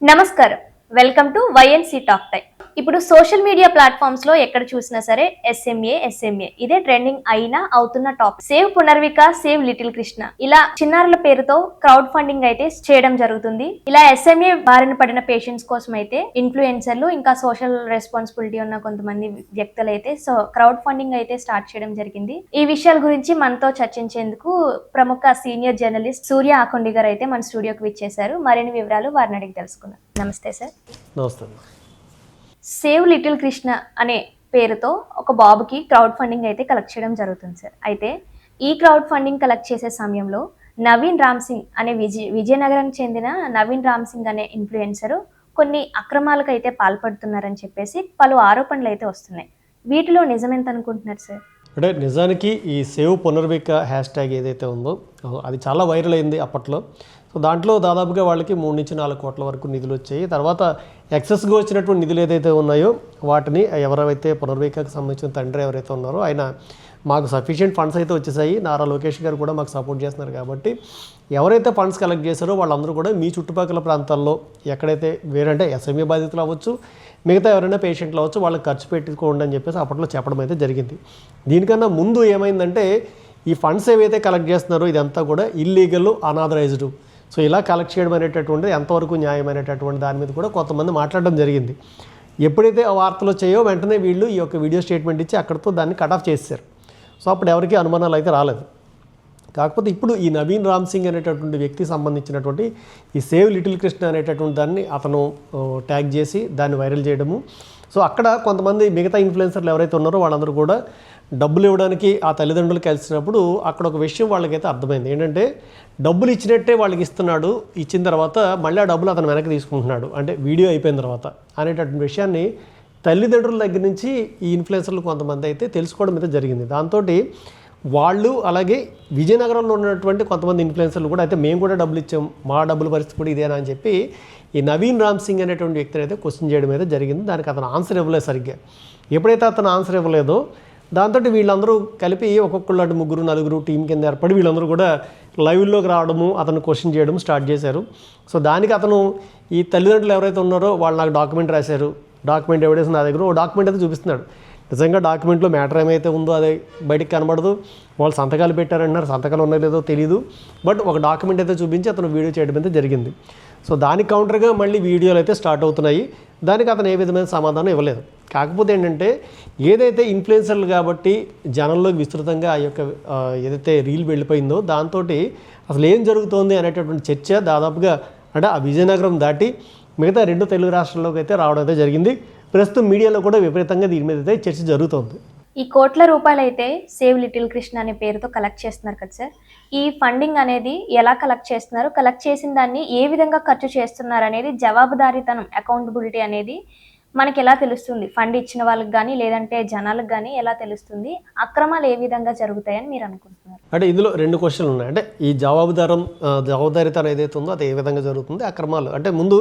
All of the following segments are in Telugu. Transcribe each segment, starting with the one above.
నమస్కారం, welcome to YNC talk time. ఇప్పుడు సోషల్ మీడియా ప్లాట్ఫామ్స్ లో ఎక్కడ చూసినా సరే ఎస్ఎంఏ ఇదే ట్రెండింగ్ అయినా అవుతున్న topic. Save Punarvika, save little Krishna ఇలా చిన్నారుల పేరుతో క్రౌడ్ ఫండింగ్ అయితే చేయడం జరుగుతుంది. ఇలా ఎస్ఎంఏ బారిన పడిన పేషెంట్స్ కోసం అయితే ఇన్ఫ్లుయెన్సర్లు ఇంకా సోషల్ రెస్పాన్సిబిలిటీ ఉన్న కొంతమంది వ్యక్తులు అయితే క్రౌడ్ ఫండింగ్ అయితే స్టార్ట్ చేయడం జరిగింది. ఈ విషయాల గురించి మనతో చర్చించేందుకు ప్రముఖ సీనియర్ జర్నలిస్ట్ సూర్య ఆకొండి గారు అయితే మన స్టూడియోకి విచ్చేశారు. మరిన్ని వివరాలు వారిని అడిగి తెలుసుకుందాం. నమస్తే సార్. నమస్తే. సేవ్ లిటిల్ కృష్ణ అనే పేరుతో ఒక బాబుకి క్రౌడ్ ఫండింగ్ అయితే కలెక్ట్ చేయడం జరుగుతుంది సార్. అయితే ఈ క్రౌడ్ ఫండింగ్ కలెక్ట్ చేసే సమయంలో నవీన్ రామ్ సింగ్ అనే విజయనగరానికి చెందిన నవీన్ రామ్ సింగ్ అనే ఇన్ఫ్లుయెన్సర్ కొన్ని అక్రమాలకు అయితే పాల్పడుతున్నారని చెప్పేసి పలు ఆరోపణలు అయితే వస్తున్నాయి. వీటిలో నిజమెంత అనుకుంటున్నారు సార్? అంటే నిజానికి ఈ సేవ్ పునర్విక హ్యాష్ ట్యాగ్ ఏదైతే ఉందో అది చాలా వైరల్ అయింది అప్పట్లో. సో దాంట్లో దాదాపుగా వాళ్ళకి 3 నుంచి 4 కోట్ల వరకు నిధులు వచ్చాయి. తర్వాత ఎక్సెస్గా వచ్చినటువంటి నిధులు ఏదైతే ఉన్నాయో వాటిని ఎవరైతే పునర్వికకు సంబంధించిన తండ్రి ఎవరైతే ఉన్నారో ఆయన మాకు సఫిషియెంట్ ఫండ్స్ అయితే వచ్చేసాయి, నారా లోకేష్ గారు కూడా మాకు సపోర్ట్ చేస్తున్నారు కాబట్టి ఎవరైతే ఫండ్స్ కలెక్ట్ చేశారో వాళ్ళందరూ కూడా మీ చుట్టుపక్కల ప్రాంతాల్లో ఎక్కడైతే వేరంటే ఎస్ఎంఏ బాధితులు అవ్వచ్చు, మిగతా ఎవరైనా పేషెంట్లు అవ్వచ్చు, వాళ్ళకి ఖర్చు పెట్టుకోండి అని చెప్పేసి అప్పట్లో చెప్పడం అయితే జరిగింది. దీనికన్నా ముందు ఏమైందంటే ఈ ఫండ్స్ ఏవైతే కలెక్ట్ చేస్తున్నారో ఇదంతా కూడా ఇల్లీగల్, అనాథరైజ్డ్. సో ఇలా కలెక్ట్ చేయడం అనేటటువంటిది ఎంతవరకు న్యాయమైనటువంటి దాని మీద కూడా కొంతమంది మాట్లాడడం జరిగింది. ఎప్పుడైతే ఆ వార్తలు వచ్చాయో వెంటనే వీళ్ళు ఈ యొక్క వీడియో స్టేట్మెంట్ ఇచ్చి అక్కడితో దాన్ని కట్ ఆఫ్ చేశారు. సో అప్పుడు ఎవరికి అనుమానాలు అయితే రాలేదు. కాకపోతే ఇప్పుడు ఈ నవీన్ రామ్ సింగ్ అనేటటువంటి వ్యక్తికి సంబంధించినటువంటి ఈ సేవ్ లిటిల్ కృష్ణ అనేటటువంటి దాన్ని అతను ట్యాగ్ చేసి దాన్ని వైరల్ చేయడము. సో అక్కడ కొంతమంది మిగతా ఇన్ఫ్లుయెన్సర్లు ఎవరైతే ఉన్నారో వాళ్ళందరూ కూడా డబ్బులు ఇవ్వడానికి ఆ తల్లిదండ్రులు కలిసినప్పుడు అక్కడ ఒక విషయం వాళ్ళకైతే అర్థమైంది. ఏంటంటే డబ్బులు ఇచ్చినట్టే వాళ్ళకి ఇస్తున్నాడు, ఇచ్చిన తర్వాత మళ్ళీ ఆ డబ్బులు అతను వెనక్కి తీసుకుంటున్నాడు, అంటే వీడియో అయిపోయిన తర్వాత అనేటటువంటి విషయాన్ని తల్లిదండ్రుల దగ్గర నుంచి ఈ ఇన్ఫ్లుయెన్సర్లు కొంతమంది అయితే తెలుసుకోవడం అయితే జరిగింది. దాంతో వాళ్ళు అలాగే విజయనగరంలో ఉన్నటువంటి కొంతమంది ఇన్ఫ్లుయెన్సర్లు కూడా అయితే మేము కూడా డబ్బులు ఇచ్చాం, మా డబ్బుల పరిస్థితి కూడా ఇదేనా అని చెప్పి ఈ నవీన్ రామ్ సింగ్ అనేటువంటి వ్యక్తిని అయితే క్వశ్చన్ చేయడం అయితే జరిగింది. దానికి అతను ఆన్సర్ ఇవ్వలేదు సరిగ్గా. ఎప్పుడైతే అతను ఆన్సర్ ఇవ్వలేదో దాంతో వీళ్ళందరూ కలిపి ఒక్కొక్కళ్ళు అటు 3, 4 టీం కింద ఏర్పడి వీళ్ళందరూ కూడా లైవ్లోకి రావడము, అతను క్వశ్చన్ చేయడం స్టార్ట్ చేశారు. సో దానికి అతను ఈ తల్లిదండ్రులు ఎవరైతే ఉన్నారో వాళ్ళు నాకు డాక్యుమెంట్ రాశారు, డాక్యుమెంట్ ఎవిడెన్స్ నా దగ్గర, ఓ డాక్యుమెంట్ అయితే చూపిస్తున్నాడు. నిజంగా డాక్యుమెంట్లో మ్యాటర్ ఏమైతే ఉందో అది బయటికి కనబడదు. వాళ్ళు సంతకాలు పెట్టారంటున్నారు, సంతకాలు ఉన్నాయో లేదో తెలియదు. బట్ ఒక డాక్యుమెంట్ అయితే చూపించి అతను వీడియో చేయడం అయితే జరిగింది. సో దానికి కౌంటర్గా మళ్ళీ వీడియోలు అయితే స్టార్ట్ అవుతున్నాయి. దానికి అతను ఏ విధమైన సమాధానం ఇవ్వలేదు. కాకపోతే ఏంటంటే ఏదైతే ఇన్ఫ్లుయెన్సర్లు కాబట్టి జనంలోకి విస్తృతంగా ఆ యొక్క ఏదైతే రీల్ వెళ్ళిపోయిందో దాంతో అసలు ఏం జరుగుతోంది అనేటటువంటి చర్చ దాదాపుగా అంటే ఆ విజయనగరం దాటి మిగతా 2 తెలుగు రాష్ట్రాల్లోకి అయితే రావడం అయితే జరిగింది. ప్రస్తుతం మీడియాలో కూడా విపరీతంగా దీని మీద అయితే చర్చ జరుగుతోంది. ఈ కోట్ల రూపాయలు అయితే సేవ్ లిటిల్ కృష్ణ అనే పేరుతో కలెక్ట్ చేస్తున్నారు కదా సార్. ఈ ఫండింగ్ అనేది ఎలా కలెక్ట్ చేస్తున్నారు, కలెక్ట్ చేసిన దాన్ని ఏ విధంగా ఖర్చు చేస్తున్నారు అనేది జవాబుదారీతనం, అకౌంటబిలిటీ అనేది మనకి ఎలా తెలుస్తుంది? ఫండ్ ఇచ్చిన వాళ్ళకి కానీ లేదంటే జనాలకు కానీ ఎలా తెలుస్తుంది? అక్రమాలు ఏ విధంగా జరుగుతాయని మీరు అనుకుంటున్నారు? అంటే ఇందులో 2 క్వశ్చన్లు ఉన్నాయి. అంటే ఈ జవాబుదారీతనం ఏదైతే ఉందో అది ఏ విధంగా జరుగుతుంది, అక్రమాలు అంటే ముందు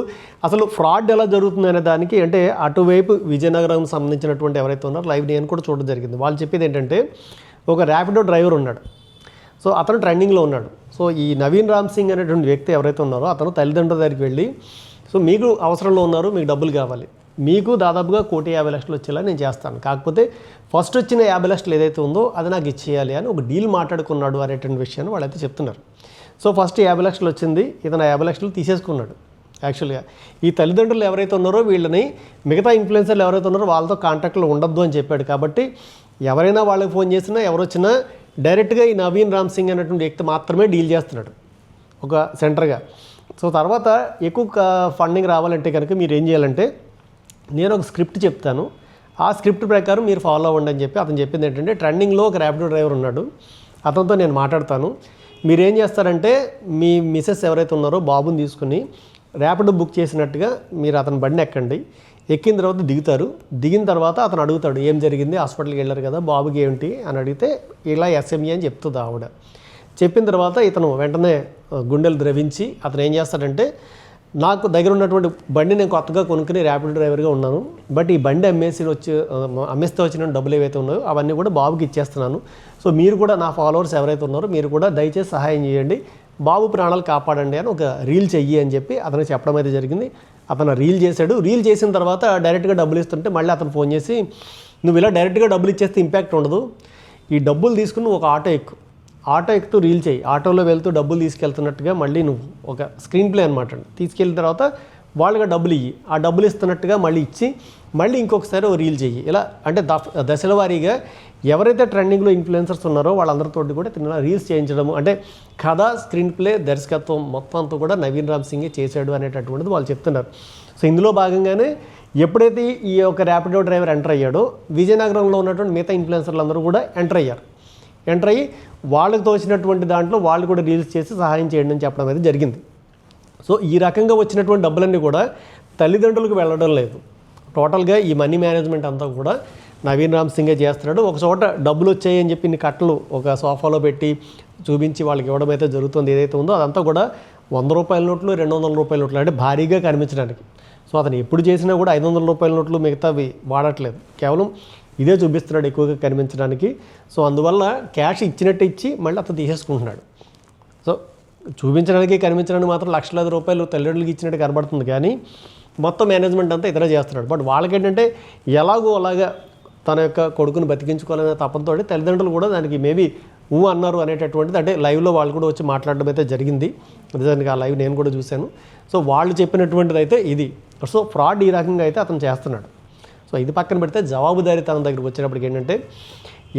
అసలు ఫ్రాడ్ ఎలా జరుగుతుంది అనే దానికి అంటే అటువైపు విజయనగరం సంబంధించినటువంటి ఎవరైతే ఉన్నారో లైవ్ నేను కూడా చూడడం జరిగింది. వాళ్ళు చెప్పేది ఏంటంటే ఒక ర్యాపిడో డ్రైవర్ ఉన్నాడు. సో అతను ట్రెండింగ్లో ఉన్నాడు. సో ఈ నవీన్ రామ్ సింగ్ అనేటువంటి వ్యక్తి ఎవరైతే ఉన్నారో అతను తల్లిదండ్రుల దగ్గరికి వెళ్ళి సో మీకు అవసరంలో ఉన్నారు, మీకు డబ్బులు కావాలి, మీకు దాదాపుగా 1,50,00,000 వచ్చేలా నేను చేస్తాను, కాకపోతే ఫస్ట్ వచ్చిన 50,00,000 ఏదైతే ఉందో అది నాకు ఇచ్చేయాలి అని ఒక డీల్ మాట్లాడుకున్నాడు అనేటువంటి విషయాన్ని వాళ్ళైతే చెప్తున్నారు. సో ఫస్ట్ 50,00,000 వచ్చింది, ఇతను 50,00,000 తీసేసుకున్నాడు. యాక్చువల్గా ఈ తల్లిదండ్రులు ఎవరైతే ఉన్నారో వీళ్ళని మిగతా ఇన్ఫ్లుయెన్సర్లు ఎవరైతే ఉన్నారో వాళ్ళతో కాంటాక్ట్లో ఉండొద్దు అని చెప్పాడు. కాబట్టి ఎవరైనా వాళ్ళకి ఫోన్ చేసినా ఎవరు వచ్చినా డైరెక్ట్గా ఈ నవీన్ రామ్ సింగ్ అనేటువంటి వ్యక్తి మాత్రమే డీల్ చేస్తున్నాడు ఒక సెంటర్గా. సో తర్వాత ఎక్కువ ఫండింగ్ రావాలంటే కనుక మీరు ఏం చేయాలంటే నేను ఒక స్క్రిప్ట్ చెప్తాను, ఆ స్క్రిప్ట్ ప్రకారం మీరు ఫాలో అవ్వండి అని చెప్పి అతను చెప్పింది ఏంటంటే ట్రెండింగ్లో ఒక ర్యాపిడో డ్రైవర్ ఉన్నాడు, అతనితో నేను మాట్లాడతాను, మీరేం చేస్తారంటే మీ మిసెస్ ఎవరైతే ఉన్నారో బాబుని తీసుకుని ర్యాపిడో బుక్ చేసినట్టుగా మీరు అతని బండి ఎక్కండి, ఎక్కిన తర్వాత దిగుతారు, దిగిన తర్వాత అతను అడుగుతాడు ఏం జరిగింది, హాస్పిటల్కి వెళ్ళారు కదా బాబుకి ఏంటి అని అడిగితే ఇలా ఎస్ఎంఈ అని చెప్తుంది ఆవిడ. చెప్పిన తర్వాత ఇతను వెంటనే గుండెలు ద్రవించి అతను ఏం చేస్తాడంటే నాకు దగ్గర ఉన్నటువంటి బండి నేను కొత్తగా కొనుక్కుని ర్యాపిడ్ డ్రైవర్గా ఉన్నాను, బట్ ఈ బండి అమ్మేస్తే వచ్చిన డబ్బులు ఏవైతే ఉన్నాయో అవన్నీ కూడా బాబుకి ఇచ్చేస్తున్నాను, సో మీరు కూడా నా ఫాలోవర్స్ ఎవరైతే ఉన్నారో మీరు కూడా దయచేసి సహాయం చేయండి, బాబు ప్రాణాలు కాపాడండి అని ఒక రీల్ చెయ్యి అని చెప్పి అతను చెప్పడం అయితే జరిగింది. అతను రీల్ చేశాడు. రీల్ చేసిన తర్వాత డైరెక్ట్గా డబ్బులు ఇస్తుంటే మళ్ళీ అతను ఫోన్ చేసి, నువ్వు ఇలా డైరెక్ట్గా డబ్బులు ఇచ్చేస్తే ఇంపాక్ట్ ఉండదు, ఈ డబ్బులు తీసుకుని ఒక ఆటో ఎక్కుతూ రీల్ చేయి, ఆటోలో వెళ్తూ డబ్బులు తీసుకెళ్తున్నట్టుగా మళ్ళీ నువ్వు ఒక స్క్రీన్ ప్లే అనమాట, తీసుకెళ్ళిన తర్వాత వాళ్ళగా డబ్బులు ఇయ్యి, ఆ డబ్బులు ఇస్తున్నట్టుగా మళ్ళీ ఇచ్చి మళ్ళీ ఇంకొకసారి ఓ రీల్ చెయ్యి. ఇలా అంటే దశల వారీగా ఎవరైతే ట్రెండింగ్లో ఇన్ఫ్లుయెన్సర్స్ ఉన్నారో వాళ్ళందరితో కూడా తిన్న రీల్స్ చేయించడము, అంటే కథ, స్క్రీన్ ప్లే, దర్శకత్వం మొత్తం అంతా కూడా నవీన్ రామ్ సింగే చేశాడు అనేటటువంటిది వాళ్ళు చెప్తున్నారు. సో ఇందులో భాగంగానే ఎప్పుడైతే ఈ యొక్క ర్యాపిడో డ్రైవర్ ఎంటర్ అయ్యాడో, విజయనగరంలో ఉన్నటువంటి మిగతా ఇన్ఫ్లుయెన్సర్లు అందరూ కూడా ఎంటర్ అయ్యి వాళ్ళకి తోచినటువంటి దాంట్లో వాళ్ళు కూడా రీల్స్ చేసి సహాయం చేయండి అని చెప్పడం అనేది జరిగింది. సో ఈ రకంగా వచ్చినటువంటి డబ్బులన్నీ కూడా తల్లిదండ్రులకు వెళ్ళడం లేదు. టోటల్గా ఈ మనీ మేనేజ్మెంట్ అంతా కూడా నవీన్ రామ్ సింగే చేస్తున్నాడు. ఒక చోట డబ్బులు వచ్చాయని చెప్పి ఇన్ని కట్టలు ఒక సోఫాలో పెట్టి చూపించి వాళ్ళకి ఇవ్వడం అయితే జరుగుతుంది. ఏదైతే ఉందో అదంతా కూడా 100 రూపాయల నోట్లు, 200 రూపాయల నోట్లు, అంటే భారీగా కనిపించడానికి. సో అతను ఎప్పుడు చేసినా కూడా 500 రూపాయల నోట్లు మిగతావి వాడట్లేదు, కేవలం ఇదే చూపిస్తున్నాడు ఎక్కువగా కనిపించడానికి. సో అందువల్ల క్యాష్ ఇచ్చినట్టు ఇచ్చి మళ్ళీ అతను తీసేసుకుంటున్నాడు. సో చూపించడానికి కనిపించడానికి మాత్రం లక్షలాది రూపాయలు తల్లిదండ్రులకి ఇచ్చినట్టు కనబడుతుంది, కానీ మొత్తం మేనేజ్మెంట్ అంతా ఇతనే చేస్తున్నాడు. బట్ వాళ్ళకేంటంటే ఎలాగో అలాగా తన యొక్క కొడుకుని బతికించుకోవాలనే తపంతో తల్లిదండ్రులు కూడా దానికి మేబీ అన్నారు అనేటటువంటిది, అంటే లైవ్లో వాళ్ళు కూడా వచ్చి మాట్లాడడం అయితే జరిగింది. నిజానికి ఆ లైవ్ నేను కూడా చూశాను. సో వాళ్ళు చెప్పినటువంటిది అయితే ఇది. సో ఫ్రాడ్ ఈ రకంగా అయితే అతను చేస్తున్నాడు. సో ఇది పక్కన పెడితే జవాబుదారీతనం దగ్గరికి వచ్చినప్పటికి ఏంటంటే,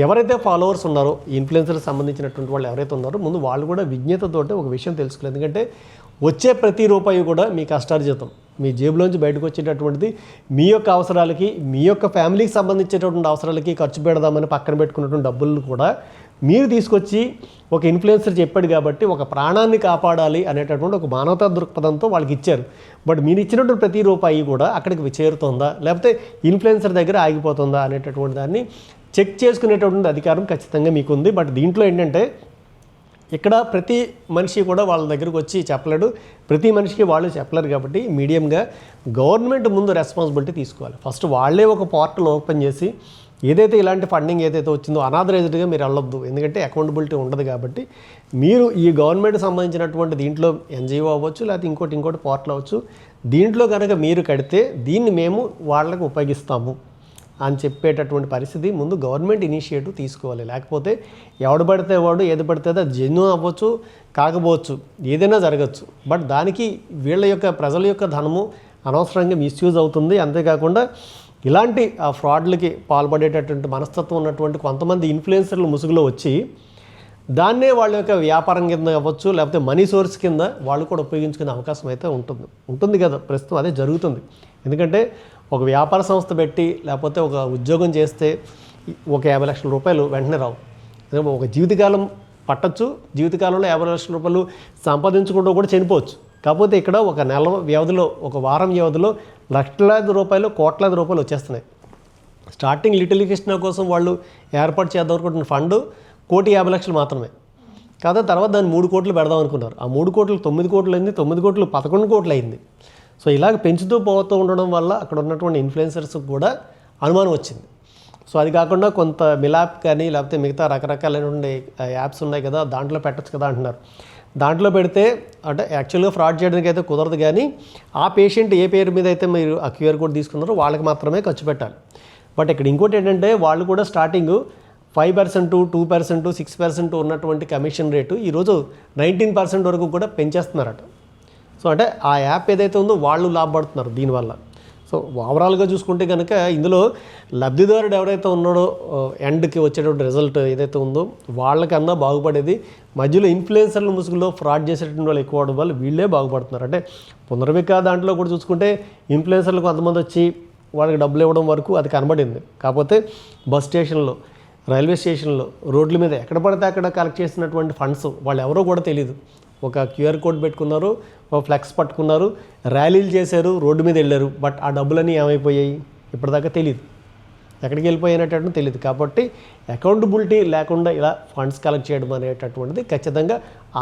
ఎవరైతే ఫాలోవర్స్ ఉన్నారో, ఇన్ఫ్లుయెన్సర్కి సంబంధించినటువంటి వాళ్ళు ఎవరైతే ఉన్నారో, ముందు వాళ్ళు కూడా విజ్ఞతతోటి ఒక విషయం తెలుసుకోలేదు. ఎందుకంటే వచ్చే ప్రతి రూపాయి కూడా మీ కష్టార్జితం, మీ జేబులోంచి బయటకు వచ్చేటటువంటిది మీ యొక్క అవసరాలకి, మీ యొక్క ఫ్యామిలీకి సంబంధించేటటువంటి అవసరాలకి ఖర్చు పెడదామని పక్కన పెట్టుకున్నటువంటి డబ్బులు కూడా మీరు తీసుకొచ్చి ఒక ఇన్ఫ్లుయెన్సర్ చెప్పాడు కాబట్టి ఒక ప్రాణాన్ని కాపాడాలి అనేటటువంటి ఒక మానవతా దృక్పథంతో వాళ్ళకి ఇచ్చారు. బట్ మీరు ఇచ్చినటువంటి ప్రతి రూపాయి కూడా అక్కడికి చేరుతుందా, లేకపోతే ఇన్ఫ్లుయెన్సర్ దగ్గర ఆగిపోతుందా అనేటటువంటి దాన్ని చెక్ చేసుకునేటటువంటి అధికారం ఖచ్చితంగా మీకు ఉంది. బట్ దీంట్లో ఏంటంటే, ఇక్కడ ప్రతి మనిషి కూడా వాళ్ళ దగ్గరకు వచ్చి చెప్పలేడు, ప్రతి మనిషికి వాళ్ళు చెప్పలేరు. కాబట్టి మీడియంగా గవర్నమెంట్ ముందు రెస్పాన్సిబిలిటీ తీసుకోవాలి. ఫస్ట్ వాళ్ళే ఒక పోర్టల్ ఓపెన్ చేసి ఏదైతే ఇలాంటి ఫండింగ్ ఏదైతే వచ్చిందో అనాథరైజ్డ్గా మీరు వెళ్ళొద్దు, ఎందుకంటే అకౌంటబిలిటీ ఉండదు. కాబట్టి మీరు ఈ గవర్నమెంట్ సంబంధించినటువంటి దీంట్లో ఎన్జిఓ అవ్వచ్చు, లేకపోతే ఇంకోటి పోర్టల్ అవ్వచ్చు, దీంట్లో కనుక మీరు కడితే దీన్ని మేము వాళ్ళకి ఉపయోగిస్తాము అని చెప్పేటటువంటి పరిస్థితి ముందు గవర్నమెంట్ ఇనిషియేటివ్ తీసుకోవాలి. లేకపోతే ఎవడు పడితే వాడు ఏది పడితే అది జెన్యూన్ అవ్వచ్చు, కాకపోవచ్చు, ఏదైనా జరగచ్చు. బట్ దానికి వీళ్ళ యొక్క ప్రజల యొక్క ధనము అనవసరంగా మిస్యూజ్ అవుతుంది. అంతేకాకుండా ఇలాంటి ఫ్రాడ్లకి పాల్పడేటటువంటి మనస్తత్వం ఉన్నటువంటి కొంతమంది ఇన్ఫ్లుయెన్సర్లు ముసుగులో వచ్చి దాన్నే వాళ్ళ యొక్క వ్యాపారం కింద అవ్వచ్చు, లేకపోతే మనీ సోర్స్ కింద వాళ్ళు కూడా ఉపయోగించుకునే అవకాశం అయితే ఉంటుంది కదా. ప్రస్తుతం అదే జరుగుతుంది. ఎందుకంటే ఒక వ్యాపార సంస్థ పెట్టి లేకపోతే ఒక ఉద్యోగం చేస్తే ఒక 50 లక్షల రూపాయలు వెంటనే రావు. ఒక జీవితకాలం పట్టచ్చు, జీవితకాలంలో 50 లక్షల రూపాయలు సంపాదించుకుంటూ కూడా చనిపోవచ్చు. కాకపోతే ఇక్కడ ఒక నెల వ్యవధిలో, ఒక వారం వ్యవధిలో లక్షలాది రూపాయలు, కోట్లాది రూపాయలు వచ్చేస్తున్నాయి. స్టార్టింగ్ లిటిల్ కృష్ణ కోసం వాళ్ళు ఏర్పాటు చేద్దాం అనుకుంటున్న ఫండ్ 1,50,00,000 మాత్రమే. కాదా తర్వాత దాన్ని 3 కోట్లు పెడదాం అనుకున్నారు. ఆ 3 కోట్లు 9 కోట్లు అయింది, 9 కోట్లు 11 కోట్లు అయింది. సో ఇలాగ పెంచుతూ పోతూ ఉండడం వల్ల అక్కడ ఉన్నటువంటి ఇన్ఫ్లుయెన్సర్స్కి కూడా అనుమానం వచ్చింది. సో అది కాకుండా కొంత మిలాప్ కానీ లేకపోతే మిగతా రకరకాలైనటువంటి యాప్స్ ఉన్నాయి కదా, దాంట్లో పెట్టచ్చు కదా అంటున్నారు. దాంట్లో పెడితే అంటే యాక్చువల్గా ఫ్రాడ్ చేయడానికి అయితే కుదరదు, కానీ ఆ పేషెంట్ ఏ పేరు మీద అయితే మీరు ఆ క్యూఆర్ కోడ్ తీసుకున్నారో వాళ్ళకి మాత్రమే ఖర్చు పెట్టాలి. బట్ ఇక్కడ ఇంకోటి ఏంటంటే, వాళ్ళు కూడా స్టార్టింగ్ 5%, 2%, 6% ఉన్నటువంటి కమిషన్ రేటు ఈరోజు 19% వరకు కూడా పెంచేస్తున్నారట. సో అంటే ఆ యాప్ ఏదైతే ఉందో వాళ్ళు లాభపడుతున్నారు దీనివల్ల. సో ఓవరాల్గా చూసుకుంటే కనుక ఇందులో లబ్ధిదారుడు ఎవరైతే ఉన్నాడో ఎండ్కి వచ్చేటువంటి రిజల్ట్ ఏదైతే ఉందో వాళ్ళకన్నా బాగుపడేది మధ్యలో ఇన్ఫ్లుయెన్సర్ల ముసుగులో ఫ్రాడ్ చేసేటువంటి వాళ్ళు ఎక్కువ అవడం వల్ల వీళ్ళే బాగుపడుతున్నారు. అంటే పునర్విక దాంట్లో కూడా చూసుకుంటే ఇన్ఫ్లుయెన్సర్లు కొంతమంది వచ్చి వాళ్ళకి డబ్బులు ఇవ్వడం వరకు అది కనబడింది. కాకపోతే బస్ స్టేషన్లో, రైల్వే స్టేషన్లో, రోడ్ల మీద ఎక్కడ పడితే అక్కడ కలెక్ట్ చేసినటువంటి ఫండ్స్ వాళ్ళు ఎవరో కూడా తెలియదు. ఒక క్యూఆర్ కోడ్ పెట్టుకున్నారు, ఒక ఫ్లెక్స్ పట్టుకున్నారు, ర్యాలీలు చేశారు, రోడ్డు మీద వెళ్ళారు. బట్ ఆ డబ్బులన్నీ ఏమైపోయాయి ఇప్పటిదాకా తెలియదు. ఎక్కడికి వెళ్ళిపోయినట్టు తెలియదు. కాబట్టి అకౌంటబిలిటీ లేకుండా ఇలా ఫండ్స్ కలెక్ట్ చేయడం అనేటటువంటిది ఖచ్చితంగా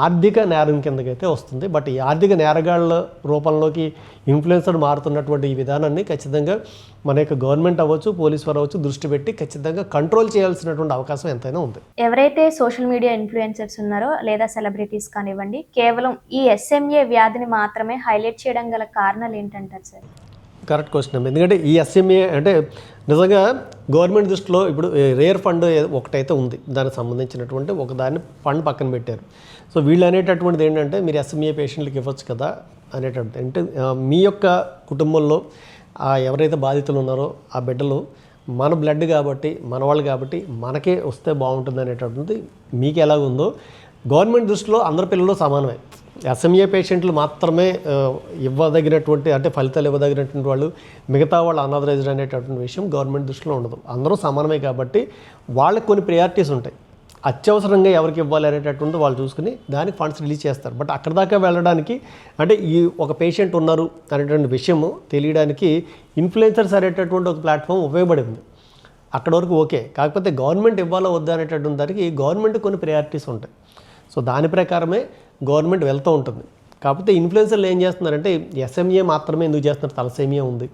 ఆర్థిక నేరం కిందకైతే వస్తుంది. బట్ ఈ ఆర్థిక నేరగాళ్ళ రూపంలోకి ఇన్ఫ్లుయెన్సర్ మారుతున్నటువంటి ఈ విధానాన్ని ఖచ్చితంగా మన యొక్క గవర్నమెంట్ అవ్వచ్చు, పోలీసు వారు అవ్వచ్చు దృష్టి పెట్టి ఖచ్చితంగా కంట్రోల్ చేయాల్సినటువంటి అవకాశం ఎంతైనా ఉంది. ఎవరైతే సోషల్ మీడియా ఇన్ఫ్లుయెన్సర్స్ ఉన్నారో లేదా సెలబ్రిటీస్ కానివ్వండి, కేవలం ఈ ఎస్ఎంఏ వ్యాధిని మాత్రమే హైలైట్ చేయడం గల కారణాలు ఏంటంటారు సార్? Correct question. ఎందుకంటే ఈ ఎస్ఎంఏ అంటే నిజంగా గవర్నమెంట్ దృష్టిలో ఇప్పుడు రేర్ ఫండ్ ఒకటైతే ఉంది, దానికి సంబంధించినటువంటి ఒక దాన్ని ఫండ్ పక్కన పెట్టారు. సో వీళ్ళు అనేటటువంటిది ఏంటంటే మీరు ఎస్ఎంఏ పేషెంట్లకు ఇవ్వచ్చు కదా అనేటటువంటి, అంటే మీ యొక్క కుటుంబంలో ఎవరైతే బాధితులు ఉన్నారో ఆ బిడ్డలు మన బ్లడ్ కాబట్టి మన వాళ్ళు కాబట్టి మనకే వస్తే బాగుంటుంది అనేటటువంటిది మీకు ఎలాగుందో గవర్నమెంట్ దృష్టిలో అందరి పిల్లలు సమానమే. ఎస్ఎంఏ పేషెంట్లు మాత్రమే ఇవ్వదగినటువంటి అంటే ఫలితాలు ఇవ్వదగినటువంటి వాళ్ళు, మిగతా వాళ్ళు అనాథరైజ్డ్ అనేటటువంటి విషయం గవర్నమెంట్ దృష్టిలో ఉండదు. అందరూ సమానమే కాబట్టి వాళ్ళకి కొన్ని ప్రయారిటీస్ ఉంటాయి. అత్యవసరంగా ఎవరికి ఇవ్వాలి అనేటటువంటి వాళ్ళు చూసుకుని దానికి ఫండ్స్ రిలీజ్ చేస్తారు. బట్ అక్కడ దాకా వెళ్ళడానికి అంటే ఈ ఒక పేషెంట్ ఉన్నారు అనేటువంటి విషయము తెలియడానికి ఇన్ఫ్లుయెన్సర్స్ అనేటటువంటి ఒక ప్లాట్ఫామ్ ఉపయోగపడింది. అక్కడ వరకు ఓకే. కాకపోతే గవర్నమెంట్ ఇవ్వాలో వద్దా అనేటటువంటి దానికి గవర్నమెంట్ కొన్ని ప్రయారిటీస్ ఉంటాయి. సో దాని ప్రకారమే గవర్నమెంట్ వెళ్తూ ఉంటుంది. కాకపోతే ఇన్ఫ్లుయెన్సర్లు ఏం చేస్తున్నారంటే ఎస్ఎంఏ మాత్రమే ఎందుకు చేస్తున్నారు, తలసేమియా ఉంది,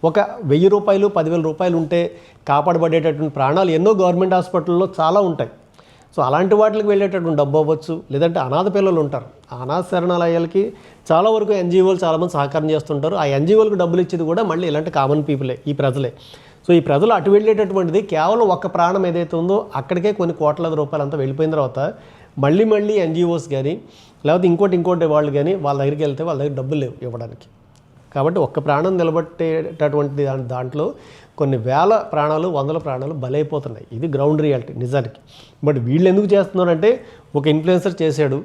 ఒక 1000 రూపాయలు 10,000 రూపాయలు ఉంటే కాపాడబడేటటువంటి ప్రాణాలు ఎన్నో గవర్నమెంట్ హాస్పిటల్లో చాలా ఉంటాయి. సో అలాంటి వాటికి వెళ్ళేటటువంటి డబ్బు అవ్వచ్చు, లేదంటే అనాథ పిల్లలు ఉంటారు, ఆ అనాథ శరణాలయాలకి చాలా వరకు ఎన్జిఓలు చాలామంది సహకారం చేస్తుంటారు. ఆ ఎన్జిఓలకు డబ్బులు ఇచ్చేది కూడా మళ్ళీ ఇలాంటి కామన్ పీపులే, ఈ ప్రజలే. సో ఈ ప్రజలు అటు వెళ్ళేటటువంటిది కేవలం ఒక్క ప్రాణం ఏదైతే ఉందో అక్కడికే కొన్ని కోట్లాది రూపాయలు అంతా వెళ్ళిపోయిన తర్వాత మళ్ళీ ఎన్జిఓస్ కానీ లేకపోతే ఇంకోటి వాళ్ళు కానీ వాళ్ళ దగ్గరికి వెళ్తే వాళ్ళ దగ్గర డబ్బులు లేవు ఇవ్వడానికి. కాబట్టి ఒక్క ప్రాణం నిలబట్టేటటువంటి దాంట్లో కొన్ని వేల ప్రాణాలు, వందల ప్రాణాలు బలైపోతున్నాయి. ఇది గ్రౌండ్ రియాలిటీ నిజానికి. బట్ వీళ్ళు ఎందుకు చేస్తున్నారంటే ఒక ఇన్ఫ్లుయెన్సర్ చేశాడు,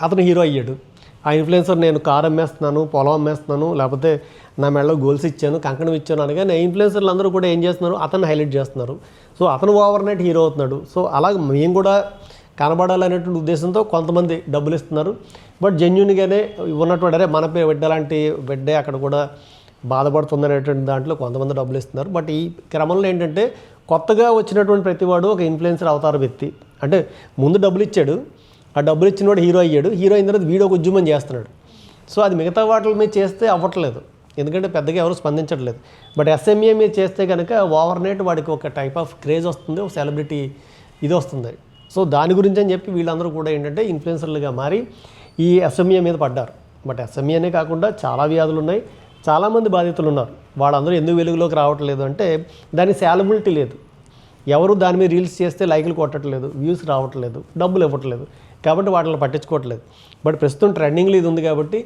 అతను హీరో అయ్యాడు. ఆ ఇన్ఫ్లుయెన్సర్ నేను కారు అమ్మేస్తున్నాను, పొలం అమ్మేస్తున్నాను, లేకపోతే నా మెడలో గోల్స్ ఇచ్చాను, కంకణం ఇచ్చాను అనగానే ఇన్ఫ్లుయెన్సర్లు అందరూ కూడా ఏం చేస్తున్నారు, అతను హైలైట్ చేస్తున్నారు. సో అతను ఓవర్ నైట్ హీరో అవుతున్నాడు. సో అలాగే మేము కూడా కనబడాలనేటువంటి ఉద్దేశంతో కొంతమంది డబ్బులు ఇస్తున్నారు. బట్ జెన్యున్గానే ఉన్నటువంటి అరే మన బిడ్డ లాంటి బిడ్డే అక్కడ కూడా బాధపడుతుంది అనేటువంటి దాంట్లో కొంతమంది డబ్బులు ఇస్తున్నారు. బట్ ఈ క్రమంలో ఏంటంటే కొత్తగా వచ్చినటువంటి ప్రతివాడు ఒక ఇన్ఫ్లుయెన్సర్ అవతార వ్యక్తి. అంటే ముందు డబ్బులు ఇచ్చాడు, ఆ డబ్బులు ఇచ్చిన వాడు హీరో అయ్యాడు, హీరో అయిన తర్వాత వీడియో ఒక ఉద్యమం చేస్తున్నాడు. సో అది మిగతా వాటి మీద చేస్తే అవ్వట్లేదు, ఎందుకంటే పెద్దగా ఎవరు స్పందించట్లేదు. బట్ ఎస్ఎంఏ మీద చేస్తే కనుక ఓవర్ నైట్ వాడికి ఒక టైప్ ఆఫ్ క్రేజ్ వస్తుంది, ఒక సెలబ్రిటీ ఇది వస్తుంది. సో దాని గురించి అని చెప్పి వీళ్ళందరూ కూడా ఏంటంటే ఇన్ఫ్లుయెన్సర్లుగా మారి ఈ ఎస్ఎంఏ మీద పడ్డారు. బట్ ఎస్ఎంఏనే కాకుండా చాలా వ్యాధులు ఉన్నాయి, చాలామంది బాధితులు ఉన్నారు. వాళ్ళందరూ ఎందుకు వెలుగులోకి రావట్లేదు అంటే దానికి సాలబిలిటీ లేదు. ఎవరు దాని మీద రీల్స్ చేస్తే లైకులు కొట్టట్లేదు, వ్యూస్ రావట్లేదు, డబ్బులు ఇవ్వట్లేదు, కాబట్టి వాటిని పట్టించుకోవట్లేదు. బట్ ప్రస్తుతం ట్రెండింగ్లో ఇది ఉంది కాబట్టి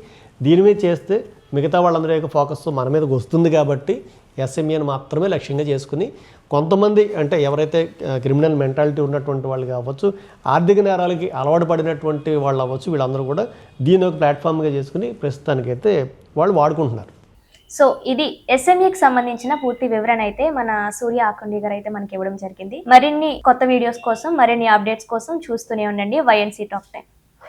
దీని మీద చేస్తే మిగతా వాళ్ళందరి యొక్క ఫోకస్ మన మీదకి వస్తుంది. కాబట్టి ఎస్ఎంఏని మాత్రమే లక్ష్యంగా చేసుకుని కొంతమంది అంటే ఎవరైతే క్రిమినల్ మెంటాలిటీ ఉన్నటువంటి వాళ్ళు కావచ్చు, ఆర్థిక నేరాలకి అలవాటు పడినటువంటి వాళ్ళు అవ్వచ్చు, వీళ్ళందరూ కూడా దీని ఒక ప్లాట్ఫామ్గా చేసుకుని ప్రస్తుతానికైతే వాళ్ళు వాడుకుంటున్నారు. సో ఇది ఎస్ఎంఏకి సంబంధించిన పూర్తి వివరణ అయితే మన సూర్య ఆకుండి గారు అయితే మనకి ఇవ్వడం జరిగింది. మరిన్ని కొత్త వీడియోస్ కోసం, మరిన్ని అప్డేట్స్ కోసం చూస్తూనే ఉండండి వైఎన్సీ టాక్ టైం.